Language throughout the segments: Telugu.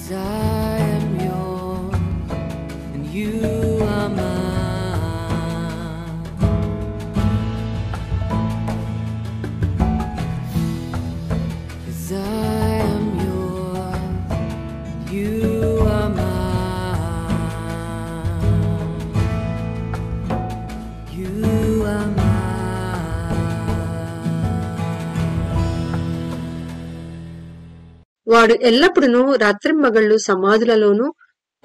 'Cause I am yours and you are mine. 'Cause I am yours and you are mine. You are mine. వాడు ఎల్లప్పుడూ రాత్రింబగళ్ళు సమాధులలోనూ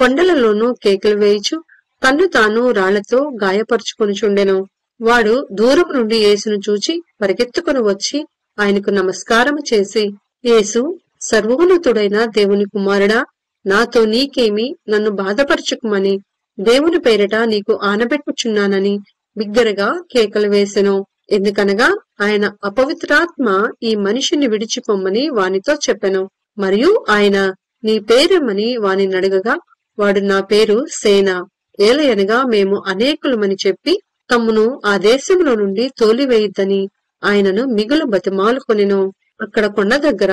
కొండలలోనూ కేకలు వేయుచు తన్ను తాను రాళ్లతో గాయపరుచుకొనుచుండెను. వాడు దూరం నుండి యేసును చూచి పరిగెత్తుకుని వచ్చి ఆయనకు నమస్కారము చేసి, యేసు, సర్వోన్నతుడైన దేవుని కుమారుడా, నాతో నీకేమి, నన్ను బాధపరచుకుమని దేవుని పేరిట నీకు ఆనబెట్టుచున్నానని బిగ్గరగా కేకలు వేసెను. ఎందుకనగా ఆయన అపవిత్రాత్మ ఈ మనిషిని విడిచిపొమ్మని వానితో చెప్పెను. మరియు ఆయన నీ పేరేమని వానిని అడగగా వాడు, నా పేరు సేన, ఏలయనగా మేము అనేకులమని చెప్పి తమ్మును ఆ దేశంలో నుండి తోలివేయిద్దని ఆయనను మిగులు బతిమాలుకొనెను. అక్కడ కొండ దగ్గర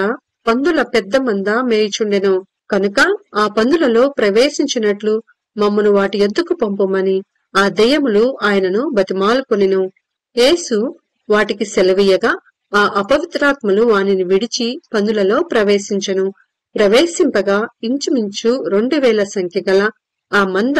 పందుల పెద్ద మంద మేయుచుండెను కనుక ఆ పందులలో ప్రవేశించినట్లు మమ్మను వాటి యొద్దకు పంపమని ఆ దెయ్యములు ఆయనను బతిమాలుకొనెను. యేసు వాటికి సెలవీయగా ఆ అపవిత్రాత్మలు వానిని విడిచి పందులలో ప్రవేశించెను. ప్రవేశింపగా ఇంచుమించు 2000 సంఖ్య గల ఆ మంద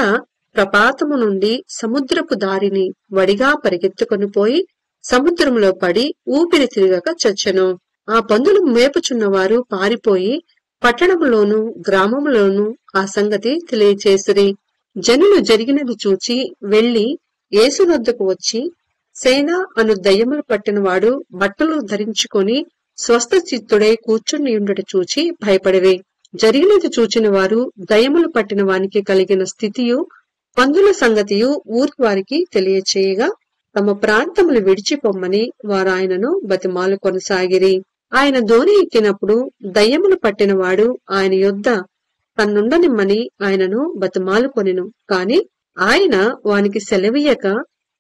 ప్రపాతము నుండి సముద్రపు దారిని వడిగా పరిగెత్తుకొని పోయి సముద్రంలో పడి ఊపిరి తిరగక చచ్చెను. ఆ పందులు మేపుచున్నవారు పారిపోయి పట్టణములోను గ్రామములోను ఆ సంగతి తెలియచేసిరి. జనులు జరిగినది చూచి వెళ్లి యేసు వద్దకు వచ్చి, సేన అను దయ్యములు పట్టినవాడు బట్టలు ధరించుకొని స్వస్థ చిత్తుడై కూర్చుని ఉండట చూచి భయపడిరి. జరిగినది చూచిన వారు దయ్యములు పట్టిన వానికి కలిగిన స్థితియు పందుల సంగతియు ఊరి వారికి తెలియచేయగా తమ ప్రాంతములు విడిచిపొమ్మని వారు ఆయనను బతిమాలు కొనసాగిరి. ఆయన దోణి ఎక్కినప్పుడు దయ్యములు పట్టినవాడు ఆయన యొద్ద తన్నుండనిమ్మని ఆయనను బతిమాలు కొనెను. కాని ఆయన వానికి సెలవీయక,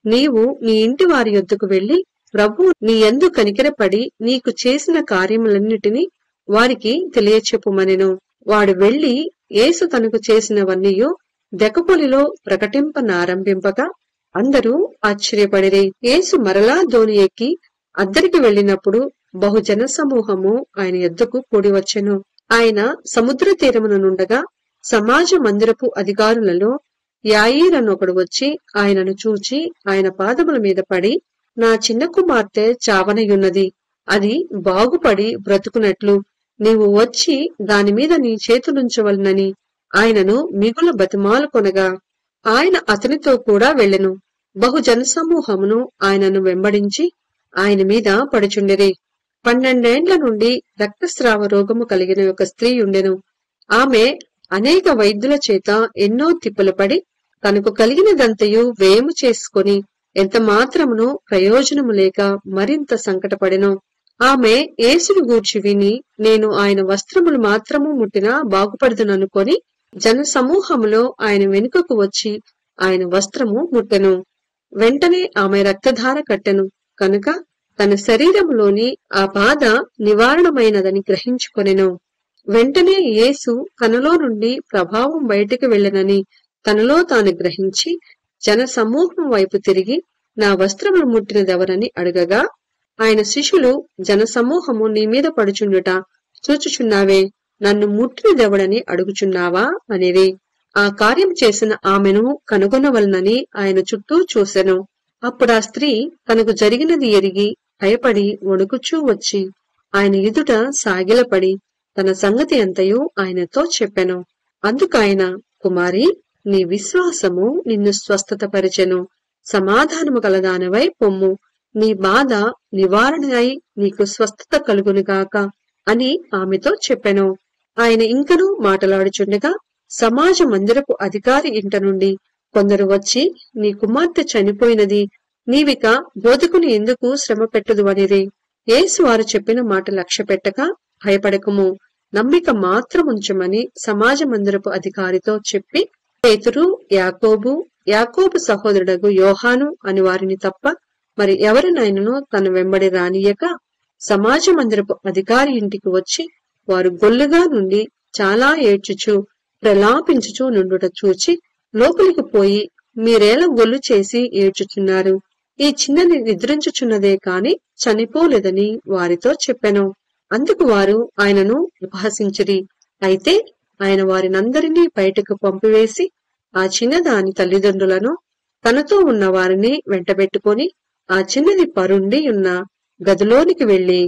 నీవు నీ ఇంటి వారి యొద్దకు వెళ్లి ప్రభువు నీ యందు కనికరపడి నీకు చేసిన కార్యములన్నిటినీ వారికి తెలియచెప్పుమనెను. వాడు వెళ్లి యేసు తనకు చేసినవన్నీయు దెకపొలిలో ప్రకటింపనారంభింపగా అందరూ ఆశ్చర్యపడిరి. యేసు మరలా దోణి ఎక్కి అద్దరికి వెళ్లినప్పుడు బహుజన సమూహము ఆయన యొద్దకు కూడివచ్చెను. ఆయన సముద్ర తీరమున నుండగా సమాజ మందిరపు అధికారులలో యాయీరనొకడు వచ్చి ఆయనను చూచి ఆయన పాదముల మీద పడి, నా చిన్న కుమార్తె చావనయున్నది, అది బాగుపడి బ్రతుకునట్లు నీవు వచ్చి దానిమీద నీ చేతులుంచవలనని ఆయనను మిగులు బతిమాలు కొనగా ఆయన అతనితో కూడా వెళ్ళెను. బహుజన సమూహమును ఆయనను వెంబడించి ఆయన మీద పడుచుండిరి. 12 ఏండ్ల నుండి రక్తస్రావ రోగము కలిగిన ఒక స్త్రీ ఉండెను. ఆమె అనేక వైద్యుల చేత ఎన్నో తిప్పలు పడి తనకు కలిగినదంతయు వ్యయము చేసుకొని ఎంత మాత్రమును ప్రయోజనము లేక మరింత సంకటపడెను. ఆమె యేసును గూర్చి విని, నేను ఆయన వస్త్రములు మాత్రము ముట్టినా బాగుపడదుననుకొని జన సమూహములో ఆయన వెనుకకు వచ్చి ఆయన వస్త్రము ముట్టెను. వెంటనే ఆమె రక్తధార కట్టెను కనుక తన శరీరములోని ఆ బాధ నివారణమైనదని గ్రహించుకొనెను. వెంటనే యేసు తనలో నుండి ప్రభావం బయటికి వెళ్ళనని తనలో తాను గ్రహించి జన సమూహం వైపు తిరిగి, నా వస్త్రములు ముట్టినదెవరని అడగగా ఆయన శిష్యులు, జన సమూహము నీ మీద పడుచుండుట చూచుచున్నావే, నన్ను ముట్టినదెవడని అడుగుచున్నావా అనిరి. ఆ కార్యం చేసిన ఆమెను కనుగొనవలనని ఆయన చుట్టూ చూసెను. అప్పుడా స్త్రీ తనకు జరిగినది ఎరిగి భయపడి వణుకుచూ వచ్చి ఆయన ఎదుట సాగిలపడి తన సంగతి అంతయు ఆయనతో చెప్పెను. అందుకాయన, కుమారి, నీ విశ్వాసము నిన్ను స్వస్థత పరిచెను, సమాధానము కలదానవై పొమ్ము, నీ బాధ నివారణ అయి నీకు స్వస్థత కలుగునుగాక అని ఆమెతో చెప్పెను. ఆయన ఇంకనూ మాటలాడుచుండగా సమాజ మందిరపు అధికారి ఇంట నుండి కొందరు వచ్చి, నీ కుమార్తె చనిపోయినది, నీవిక బోధకుని ఎందుకు శ్రమ పెట్టుదు అనిరి. యేసు వారు చెప్పిన మాట లక్ష్య పెట్టక, భయపడకము, నమ్మిక మాత్రముంచమని సమాజ మందిరపు అధికారితో చెప్పి, పేతురు, యాకోబు సహోదరుడగు యోహాను అని వారిని తప్ప మరి ఎవరినైనను తన వెంబడి రానియక సమాజ మందిరపు అధికారి ఇంటికి వచ్చి వారు గొల్లుగా నుండి చాలా ఏడ్చుచు ప్రలాపించుచు నుండుట చూచి లోపలికి పోయి మీరేల గొల్లు చేసి ఏడ్చుచున్నారు, ఈ చిన్నది నిద్రించుచున్నదే కాని చనిపోలేదని వారితో చెప్పెను. అందుకు వారు ఆయనను ఉపహసించిరి. అయితే ఆయన వారినందరినీ బయటకు పంపివేసి ఆ చిన్నదాని తల్లిదండ్రులను తనతో ఉన్న వారిని వెంటబెట్టుకొని ఆ చిన్నది పరుండి ఉన్న గదిలోనికి వెళ్లి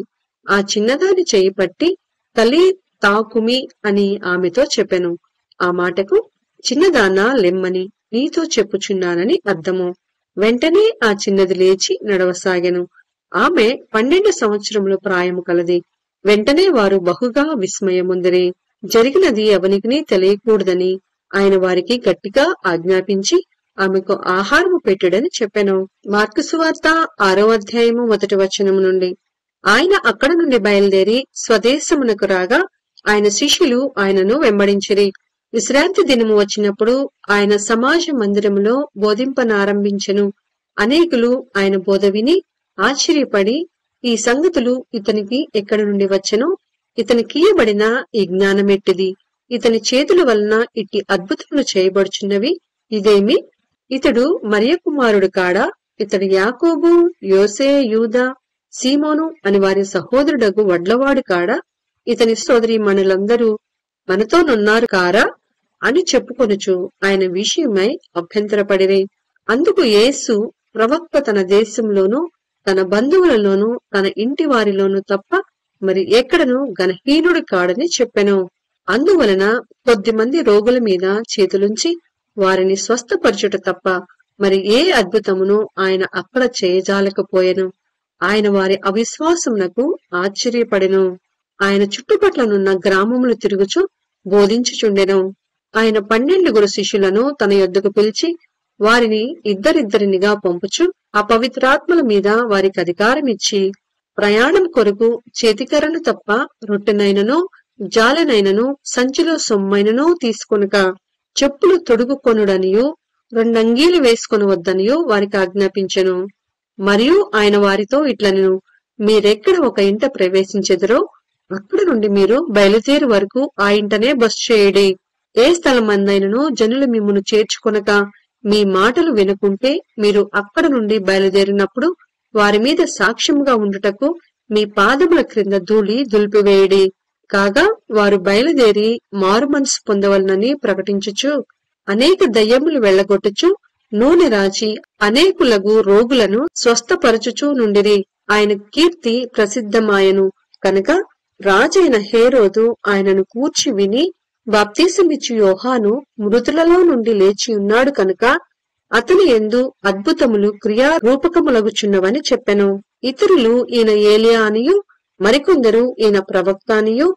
ఆ చిన్నదాని చేయి పట్టి తల్లి తాకుమి అని ఆమెతో చెప్పెను. ఆ మాటకు చిన్నదానా లెమ్మని నీతో చెప్పుచున్నానని అర్థము. వెంటనే ఆ చిన్నది లేచి నడవసాగెను. ఆమె 12 సంవత్సరముల ప్రాయము కలది. వెంటనే వారు బహుగా విస్మయముందిరి. జరిగినది ఎవనికిని తెలియకూడదని ఆయన వారికి గట్టిగా ఆజ్ఞాపించి ఆమెకు ఆహారము పెట్టుడని చెప్పెను. మార్కు సువార్త 6వ అధ్యాయము 1వ వచనము నుండి. ఆయన అక్కడ నుండి బయలుదేరి స్వదేశమునకు రాగా ఆయన శిష్యులు ఆయనను వెంబడించిరి. విశ్రాంతి దినము వచ్చినప్పుడు ఆయన సమాజ మందిరములో బోధింపనారంభించెను. అనేకులు ఆయన బోధ విని ఆశ్చర్యపడి ఈ సంగతులు ఇతనికి ఎక్కడి నుండి వచ్చెనో, ఇతనికియబడిన ఈ జ్ఞానమెట్టిది, ఇతని చేతుల వలన ఇట్టి అద్భుతములు చేయబడుచున్నవి ఇదేమి, ఇతడు మరియ కుమారుడు కాడా, ఇతడు యాకోబు, యోసే, యూదా, సీమోను అని వారి సహోదరుడగు వడ్లవాడు కాడా, ఇతని సోదరి మనులందరూ మనతోనున్నారు కారా అని చెప్పుకొనుచు ఆయన విషయమై అభ్యంతరపడిరి. అందుకు యేసు ప్రవక్త తన దేశంలోనూ తన బంధువులలోనూ తన ఇంటి వారిలోనూ తప్ప మరి ఎక్కడను ఘనహీనుడు కాడని చెప్పెను. అందువలన కొద్దిమంది రోగుల మీద చేతులుంచి వారిని స్వస్థపరచుట తప్ప మరి ఏ అద్భుతమును ఆయన అక్కడ చేయజాలకపోయెను. ఆయన వారి అవిశ్వాసమునకు ఆశ్చర్యపడెను. ఆయన చుట్టుపట్లనున్న గ్రామములు తిరుగుచు బోధించుచుండెను. ఆయన 12 శిష్యులను తన యొద్దకు పిలిచి వారిని ఇద్దరిద్దరినిగా పంపుచు అపవిత్రాత్మల మీద వారికి అధికారమిచ్చి ప్రయాణం కొరకు చేతికర్రను తప్ప రొట్టెనైనను జాలెనైనను సంచిలో సొమ్మైనను తీసుకొనక చెప్పులు తొడుగుకొనుడనియు 2 అంగీలు వేసుకొనవద్దనియు వారికి ఆజ్ఞాపించెను. మరియు ఆయన వారితో ఇట్లనెను, మీరెక్కడ ఒక ఇంట ప్రవేశించెదరో అక్కడ నుండి మీరు బయలుదేరు వరకు ఆ ఇంటనే బస చేయుడి. ఏ స్థలమందైనను జనులు మిమ్మును చేర్చుకొనక మీ మాటలు వినుకుంటే మీరు అక్కడ నుండి బయలుదేరినప్పుడు వారి మీద సాక్ష్యముగా ఉండుటకు మీ పాదముల క్రింద ధూళి దులిపివేయుడి. కాగా వారు బయలుదేరి మారు మనసు పొందవలనని ప్రకటించుచు అనేక దయ్యములు వెళ్లగొట్టుచు నూనె రాచి అనేకులగు రోగులను స్వస్థపరచుచూ నుండిరి. ఆయన కీర్తి ప్రసిద్ధమాయను కనుక రాజైన హేరోదు ఆయనను కూర్చి విని బాప్తీసమిచ్చు యోహాను మృతులలో నుండి లేచి ఉన్నాడు కనుక అతని యందు అద్భుతములు క్రియారూపకములగుచున్నవని చెప్పెను. ఇతరులు ఈయన ఏలియా అనియు మరికొందరు ఈయన ప్రవక్త అనియు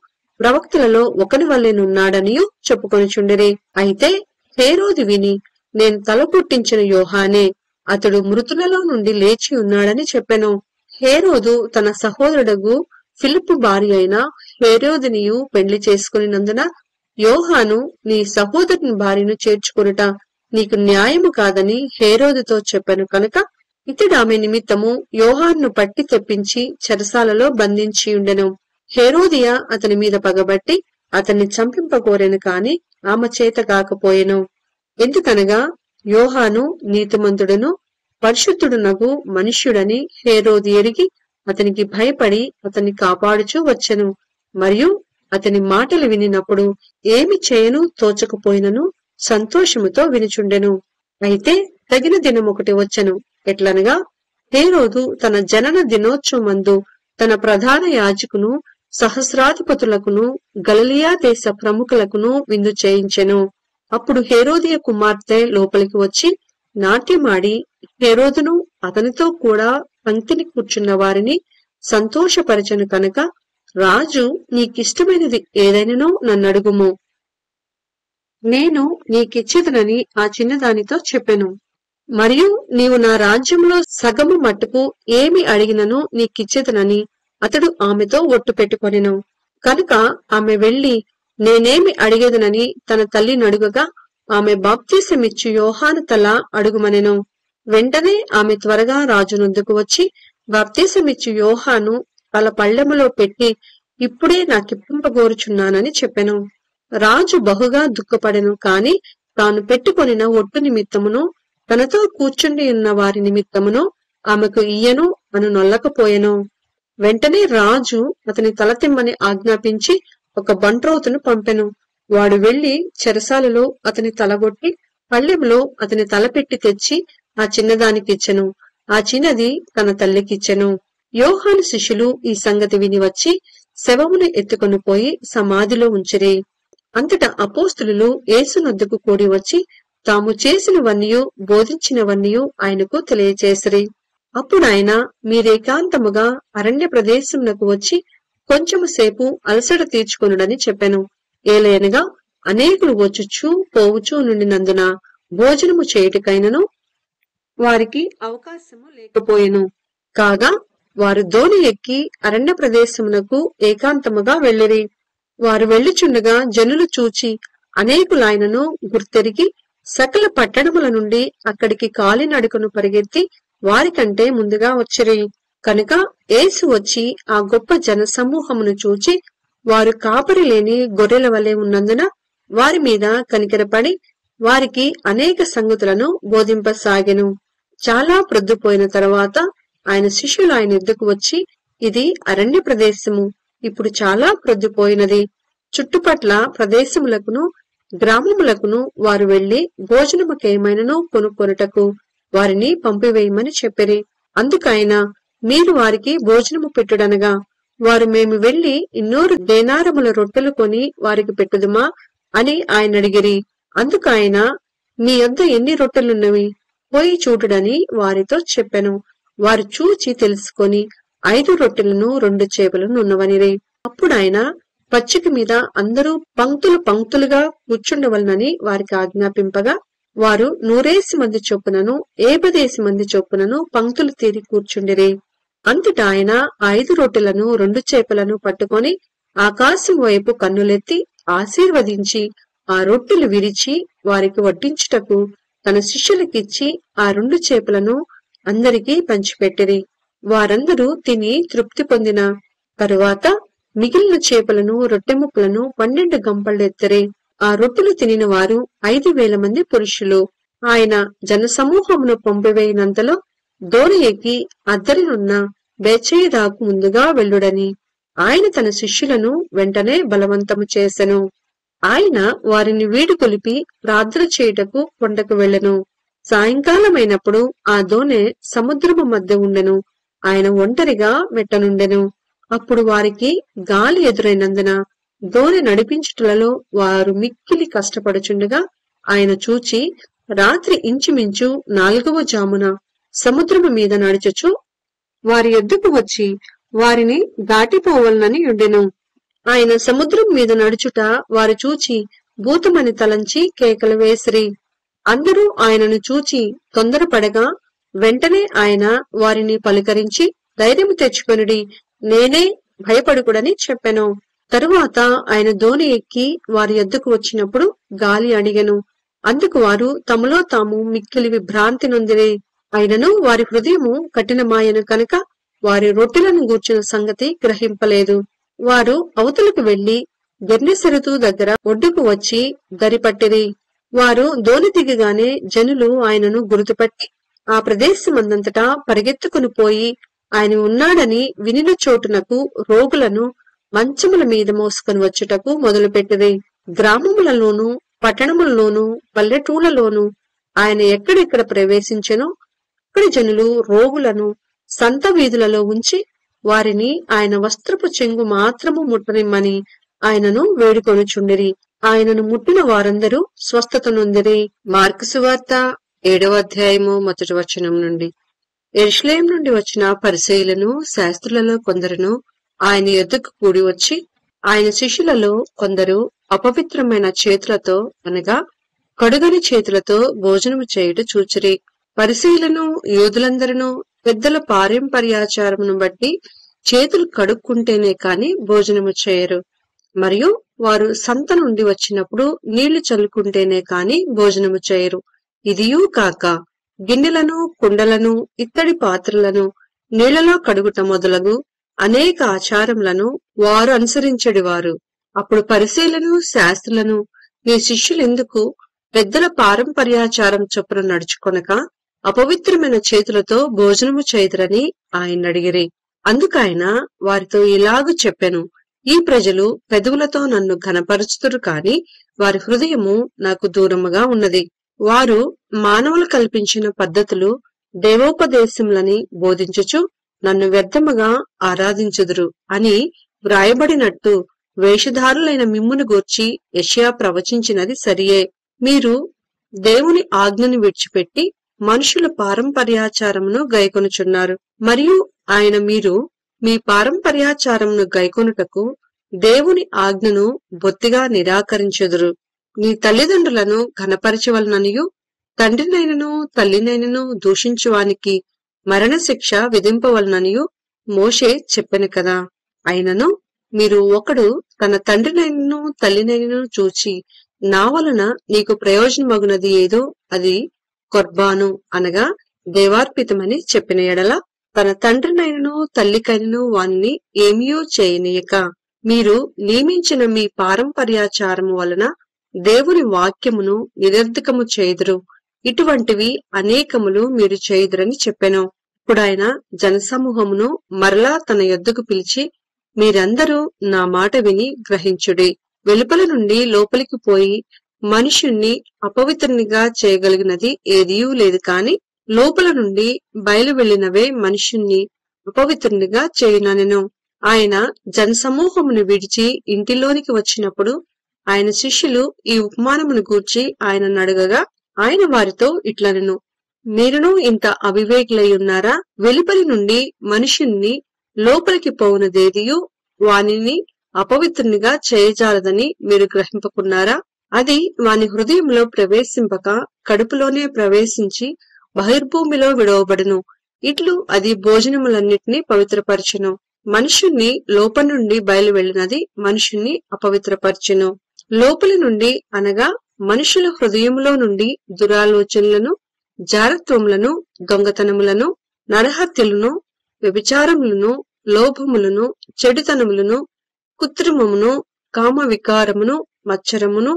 ప్రవక్తలలో ఒకని వల్లెనున్నాడనియు చెప్పుకొనిచుండిరి. అయితే హేరోదు విని నేను తలపుట్టించిన యోహానే, అతడు మృతులలో నుండి లేచి ఉన్నాడని చెప్పెను. హేరోదు తన సహోదరుడగు ఫిలిప్పు భార్య అయిన హేరోదినియు పెండ్లి చేసుకునినందున యోహాను నీ సహోదరుని భార్యను చేర్చుకొనుట నీకు న్యాయము కాదని హేరోదుతో చెప్పెను కనుక ఇతడు ఆమె నిమిత్తము యోహాను పట్టి తెప్పించి చెరసాలలో బంధించి ఉండెను. హేరోదియ అతని మీద పగబట్టి అతన్ని చంపింపకోరెను కాని ఆమె చేత కాకపోయెను. ఎందుకనగా యోహాను నీతిమంతుడును పరిశుద్ధుడునగు మనుష్యుడని హేరోదు ఎరిగి అతనికి భయపడి అతన్ని కాపాడుచూ వచ్చెను. మరియు అతని మాటలు వినినప్పుడు ఏమి చేయను తోచకపోయినను సంతోషముతో వినుచుండెను. అయితే తగిన దినమొకటి వచ్చెను. ఎట్లనగా హేరోదు తన జనన దినోత్సవమందు తన ప్రధాన యాజకును సహస్రాధిపతులకును గలిలయ దేశ ప్రముఖులకును విందు చేయించెను. అప్పుడు హేరోదియ కుమార్తె లోపలికి వచ్చి నాట్యమాడి హేరోదును అతనితో కూడా పంక్తిని కూర్చున్న వారిని సంతోషపరచెను కనుక రాజు నీకిష్టమైనది ఏదైనను నన్నడుగుము, నేను నీకిచ్చేదనని ఆ చిన్నదానితో చెప్పెను. మరియు నీవు నా రాజ్యంలో సగము మట్టుకు ఏమి అడిగినను నీకిచ్చేదనని అతడు ఆమెతో ఒట్టు పెట్టుకొనెను. కనుక ఆమె వెళ్లి నేనేమి అడిగేదనని తన తల్లి నడుగగా ఆమె బాప్తీసమిచ్చు యోహాను తల అడుగుమనెను. వెంటనే ఆమె త్వరగా రాజునొద్దకు వచ్చి బాప్తీసమిచ్చు యోహాను తల పళ్ళెములో పెట్టి ఇప్పుడే నాకిప్పింపగోరుచున్నానని చెప్పెను. రాజు బహుగా దుఃఖపడెను. కాని తాను పెట్టుకొనిన ఒట్టు నిమిత్తమును తనతో కూర్చుండి ఉన్న వారి నిమిత్తమును ఆమెకు ఇయ్యను అను నొల్లకపోయెను. వెంటనే రాజు అతని తల తిమ్మని ఆజ్ఞాపించి ఒక బంట్రోతును పంపెను. వాడు వెళ్లి చెరసాలలో అతని తలగొట్టి పళ్ళెంలో అతని తల పెట్టి తెచ్చి ఆ చిన్నదానికిచ్చెను. ఆ చిన్నది తన తల్లికిచ్చెను. యోహాను శిష్యులు ఈ సంగతి విని వచ్చి శవమును ఎత్తుకొని పోయి సమాధిలో ఉంచిరి. అంతటా అపోస్తలులు యేసునొద్దకు కూడి వచ్చి తాము చేసినవన్నీయు బోధించినవన్నీయు ఆయనకు తెలియచేసిరి. అప్పుడు ఆయన, మీరేకాంతముగా అరణ్య ప్రదేశమునకు వచ్చి కొంచెము సేపు అలసట తీర్చుకొనుడని చెప్పెను. ఏలయనగా అనేకులు వచ్చుచూ పోవుచూ నుండినందున భోజనము చేయుటకైనను వారికి అవకాశము లేకపోయెను. కాగా వారు దోణి ఎక్కి అరణ్య ప్రదేశమునకు ఏకాంతముగా వెళ్ళిరి. వారు వెళ్ళుచుండగా జనులు చూచి అనేకులాయనను గుర్తెరిగి సకల పట్టణముల నుండి అక్కడికి కాలినడకను పరిగెత్తి వారికంటే ముందుగా వచ్చిరి. కనుక యేసు వచ్చి ఆ గొప్ప జన సమూహమును చూచి వారు కాపరి లేని గొర్రెల వలె ఉన్నందున వారి మీద కనికరపడి వారికి అనేక సంగతులను బోధింపసాగెను. చాలా ప్రొద్దుపోయిన తరువాత ఆయన శిష్యులు ఆయన ఎద్దుకు వచ్చి, ఇది అరణ్య ప్రదేశము, ఇప్పుడు చాలా ప్రొద్దుపోయినది. చుట్టుపట్ల ప్రదేశములకును గ్రామములకును వారు వెళ్లి భోజనముకేమైనను కొనుక్కొనుటకు వారిని పంపివేయమని చెప్పిరి. అందుకైనా మీరు వారికి భోజనము పెట్టుడనగా వారు, మేము వెళ్లి 200 దేనారముల రొట్టెలు కొని వారికి పెట్టుదుమా అని ఆయన అడిగిరి. అందుకైన, మీ యొద్ద ఎన్ని రొట్టెలున్నవి పోయి చూడుడని వారితో చెప్పెను. వారు చూచి తెలుసుకొని 5 రొట్టెలను 2 చేపలను ఉన్నవనిరి. అప్పుడు ఆయన పచ్చిక మీద అందరూ పంక్తులు పంక్తులుగా కూర్చుండవలనని వారికి ఆజ్ఞాపింపగా వారు 100 మంది చొప్పునను 50 మంది చొప్పునను పంక్తులు తీరి కూర్చుండిరి. అంతటా ఆయన 5 రొట్టెలను 2 చేపలను పట్టుకొని ఆకాశం వైపు కన్నులెత్తి ఆశీర్వదించి ఆ రొట్టెలు విరిచి వారికి వడ్డించుటకు తన శిష్యులకిచ్చి ఆ 2 చేపలను అందరికీ పంచిపెట్టిరి. వారందరూ తిని తృప్తి పొందిన తరువాత మిగిలిన చేపలను రొట్టె ముక్కలను 12 గంపళ్ళు ఎత్తిరి. ఆ రొట్టెలు తినిన వారు 5,000 మంది పురుషులు. ఆయన జనసమూహమును పంపివేయినంతలో దోణి ఎక్కి అద్దరినున్న బేత్సయిదాకు ముందుగా వెళ్ళుడని ఆయన తన శిష్యులను వెంటనే బలవంతము చేసెను. ఆయన వారిని వీడుకొలిపి ప్రార్థన చేయుటకు కొండకు వెళ్ళెను. సాయంకాలమైనప్పుడు ఆ దోణె సముద్రము మధ్య ఉండెను. ఆయన ఒంటరిగా మెట్టనుండెను. అప్పుడు వారికి గాలి ఎదురైనందున దోణె నడిపించుటలలో వారు మిక్కిలి కష్టపడుచుండగా ఆయన చూచి రాత్రి ఇంచుమించు 4వ జామున సముద్రము మీద నడుచుచు వారి యొద్దకు వచ్చి వారిని దాటిపోవలనని ఉండెను. ఆయన సముద్రం మీద నడుచుట వారు చూచి భూతమని తలంచి కేకలు వేసిరి. అందరూ ఆయనను చూచి తొందరపడగా వెంటనే ఆయన వారిని పలుకరించి, ధైర్యము తెచ్చుకొనుడి, నేనే, భయపడుకుడని చెప్పెను. తరువాత ఆయన దోణి ఎక్కి వారి యొద్దకు వచ్చినప్పుడు గాలి అణిగెను. అందుకు వారు తమలో తాము మిక్కిలి విభ్రాంతి నొందిరి. అయినను వారి హృదయము కఠినమాయెను కనుక వారి రొట్టెలను గూర్చిన సంగతి గ్రహింపలేదు. వారు అవతలకు వెళ్లి గెర్నెసెరతు దగ్గర ఒడ్డుకు వచ్చి దరిపట్టిరి. వారు దోణి దిగగానే జనులు ఆయనను గుర్తుపట్టి ఆ ప్రదేశమందంతటా పరిగెత్తుకుని పోయి ఆయన ఉన్నాడని వినిన చోటునకు రోగులను మంచముల మీద మోసుకొని వచ్చుటకు మొదలుపెట్టిరి. గ్రామములలోను పట్టణములలోను పల్లెటూళ్లలోను ఆయన ఎక్కడెక్కడ ప్రవేశించెనో అక్కడి జనులు రోగులను సంత వీధులలో ఉంచి వారిని ఆయన వస్త్రపు చెంగు మాత్రము ముట్టనిమ్మని ఆయనను వేడుకొనుచుండిరి. ఆయనను ముట్టిన వారందరూ స్వస్థత నొందిరి. మార్కు సువార్త 7వ అధ్యాయము 1వ వచనం నుండి. యెరూషలేము నుండి వచ్చిన పరిసయ్యులను శాస్త్రులలో కొందరును ఆయన యొద్దకు కూడి వచ్చి ఆయన శిష్యులలో కొందరు అపవిత్రమైన చేతులతో అనగా కడుగని చేతులతో భోజనము చేయుట చూచిరి. పరిసయ్యులను యూదులందరూ పెద్దల పారంపర్యాచారమును బట్టి చేతులు కడుక్కుంటేనే కాని భోజనము చేయరు. మరియు వారు సంత నుండి వచ్చినప్పుడు నీళ్లు చల్లుకుంటేనే కాని భోజనము చేయరు. ఇదియూ కాక గిన్నెలను కుండలను ఇత్తడి పాత్రలను నీళ్లలో కడుగుట మొదలగు అనేక ఆచారములను వారు అనుసరించెడివారు. అప్పుడు పరిసయ్యులను శాస్త్రులను, నీ శిష్యులెందుకు పెద్దల పారంపర్యాచారం చొప్పున నడుచుకొనక అపవిత్రమైన చేతులతో భోజనము చేయుదురని ఆయన అడిగిరి. అందుకాయన వారితో ఇలాగు చెప్పెను, ఈ ప్రజలు పెదవులతో నన్ను ఘనపరుచుతురు కాని వారి హృదయము నాకు దూరముగా ఉన్నది. వారు మానవులు కల్పించిన పద్ధతులు దేవోపదేశములని బోధించుచు నన్ను వ్యర్థముగా ఆరాధించుదురు అని వ్రాయబడినట్టు వేషధారులైన మిమ్మును గూర్చి యెషయా ప్రవచించినది సరియే. మీరు దేవుని ఆజ్ఞను విడిచిపెట్టి మనుషుల పారంపర్యాచారమును గైకొనుచున్నారు. మరియు ఆయన మీరు మీ పారంపర్యాచారమును గైకొనుటకు దేవుని ఆజ్ఞను బొత్తిగా నిరాకరించుదురు. నీ తల్లిదండ్రులను ఘనపరచవలననియు తండ్రినైనను తల్లినైనను దూషించువానికి మరణశిక్ష విధింపవలననియు మోషే చెప్పెను కదా. అయినను మీరు ఒకడు తన తండ్రినైనను తల్లినైనను చూచి నా వలన నీకు ప్రయోజనమగునది ఏదో అది కొర్బాను అనగా దేవార్పితమని చెప్పిన ఎడల తన తండ్రినైనను తల్లికైనను వానిని ఏమీయూ చేయనీయక మీరు నియమించిన మీ పారంపర్యాచారము వలన దేవుని వాక్యమును నిరర్ధకము చేయుదురు. ఇటువంటివి అనేకములు మీరు చేయుదురని చెప్పెను. ఇప్పుడాయన జనసమూహమును మరలా తన యొద్దకు పిలిచి, మీరందరూ నా మాట విని గ్రహించుడి. వెలుపల నుండి లోపలికి పోయి మనుష్యుణ్ణి అపవిత్రునిగా చేయగలిగినది ఏదియూ లేదు కాని లోపల నుండి బయలు వెళ్లినవే మనుష్యుణ్ణి అపవిత్రునిగా చేయుననెను. ఆయన జనసమూహమును విడిచి ఇంటిలోనికి వచ్చినప్పుడు ఆయన శిష్యులు ఈ ఉపమానమును గూర్చి ఆయనను అడగగా ఆయన వారితో ఇట్లనెను, మీరును ఇంత అవివేకులై ఉన్నారా? వెలుపలి నుండి మనుష్యుణ్ణి లోపలికి పోవునదేదియు వానిని అపవిత్రునిగా చేయజాలదని మీరు గ్రహింపకున్నారా? అది వాని హృదయంలో ప్రవేశింపక కడుపులోనే ప్రవేశించి బహిర్భూమిలో విడవబడును. ఇట్లు అది భోజనములన్నిటినీ పవిత్రపరచును. మనుష్యుణ్ణి లోపలి నుండి బయలు వెళ్లినది మనుష్యుణ్ణి అపవిత్రపరచును. లోపలి నుండి అనగా మనుషుల హృదయములో నుండి దురాలోచనలను, జారత్వములను, దొంగతనములను, నరహత్యలను, వ్యభిచారములను, లోభములను, చెడుతనములను, కృత్రిమమును, కామ వికారమును, మత్సరమును,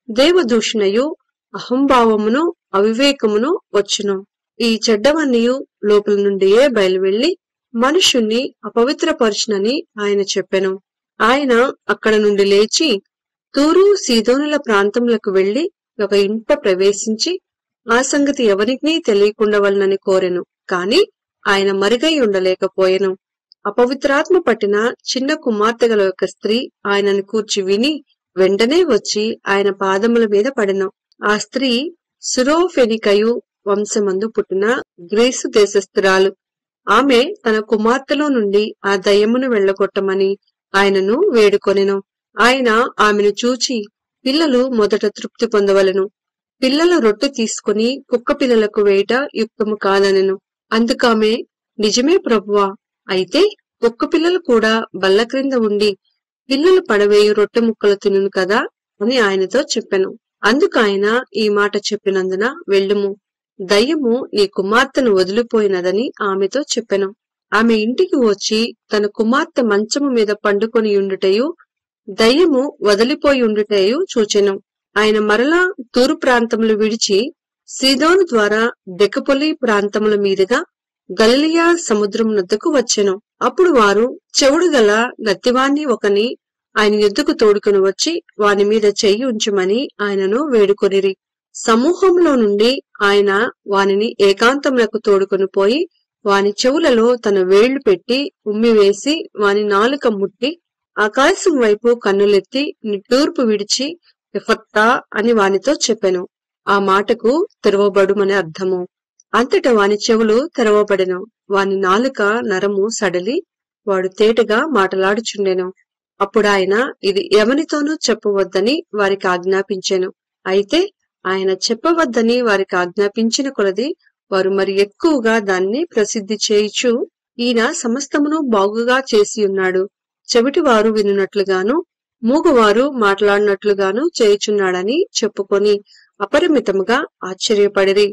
దేవదూషణయు, అహంభావమును, అవివేకమును వచ్చును. ఈ చెడ్డవన్నీయు లోపల నుండియే బయలువెళ్లి మనుషుణ్ణి అపవిత్రపరచునని ఆయన చెప్పెను. ఆయన అక్కడ నుండి లేచి తూరు సీదోనుల ప్రాంతములకు వెళ్లి ఒక ఇంట ప్రవేశించి ఆ సంగతి ఎవరికీ తెలియకుండవలనని కోరెను. కాని ఆయన మరుగై ఉండలేకపోయెను. అపవిత్రాత్మ పట్టిన చిన్న కుమార్తె గల ఒక స్త్రీ ఆయనను కూర్చి విని వెంటనే వచ్చి ఆయన పాదముల మీద పడెను. ఆ స్త్రీ సురోఫెనికయు వంశమందు పుట్టిన గ్రీసు దేశస్థురాలు. ఆమె తన కుమార్తెలో నుండి ఆ దయ్యమును వెళ్లగొట్టమని ఆయనను వేడుకొనెను. ఆయన ఆమెను చూచి, పిల్లలు మొదట తృప్తి పొందవలెను, పిల్లల రొట్టె తీసుకుని కుక్క పిల్లలకు వేయట యుక్తము కాదనెను. అందుకామె, నిజమే ప్రభువా, అయితే కుక్క పిల్లలు కూడా బల్ల క్రింద ఉండి పిల్లలు పడవేయు రొట్టె ముక్కలు తినును కదా అని ఆయనతో చెప్పెను. అందుకాయన ఈ మాట చెప్పినందున వెళ్ళుము, దయ్యము నీ కుమార్తెను వదిలిపోయినదని ఆమెతో చెప్పెను. ఆమె ఇంటికి వచ్చి తన కుమార్తె మంచము మీద పండుకొని ఉండుటయు దయ్యము వదిలిపోయి ఉండుటయు చూచెను. ఆయన మరలా తూరు ప్రాంతములు విడిచి సీదోను ద్వారా దెకపొలి ప్రాంతముల మీదుగా గలిలయ సముద్రమునొద్దకు వచ్చెను. అప్పుడు వారు చెవుడు గల గత్తివాణ్ణి ఒకని ఆయన యుద్ధకు తోడుకుని వచ్చి వాని మీద చెయ్యి ఉంచుమని ఆయనను వేడుకొనిరి. సమూహంలో నుండి ఆయన వానిని ఏకాంతములకు తోడుకొని పోయి వాని చెవులలో తన వేళ్లు పెట్టి ఉమ్మివేసి వాని నాలుక ముట్టి ఆకాశం వైపు కన్నులెత్తి నిట్టూర్పు విడిచి ఎఫత్తా అని వానితో చెప్పెను. ఆ మాటకు తెరవబడుమని అర్థము. అంతట వాని చెవులు తెరవబడెను. వాని నాలుక నరము సడలి వాడు తేటగా మాటలాడుచుండెను. అప్పుడాయన ఇది ఎవనితోనూ చెప్పవద్దని వారికి ఆజ్ఞాపించెను. అయితే ఆయన చెప్పవద్దని వారికి ఆజ్ఞాపించిన కొలది వారు మరి ఎక్కువగా దాన్ని ప్రసిద్ధి చేయుచు, ఈయన సమస్తమును బాగుగా చేసి ఉన్నాడు, చెవిటివారు వినున్నట్లుగాను మూగవారు మాట్లాడినట్లుగాను చేయుచున్నాడని చెప్పుకొని అపరిమితముగా ఆశ్చర్యపడిరి.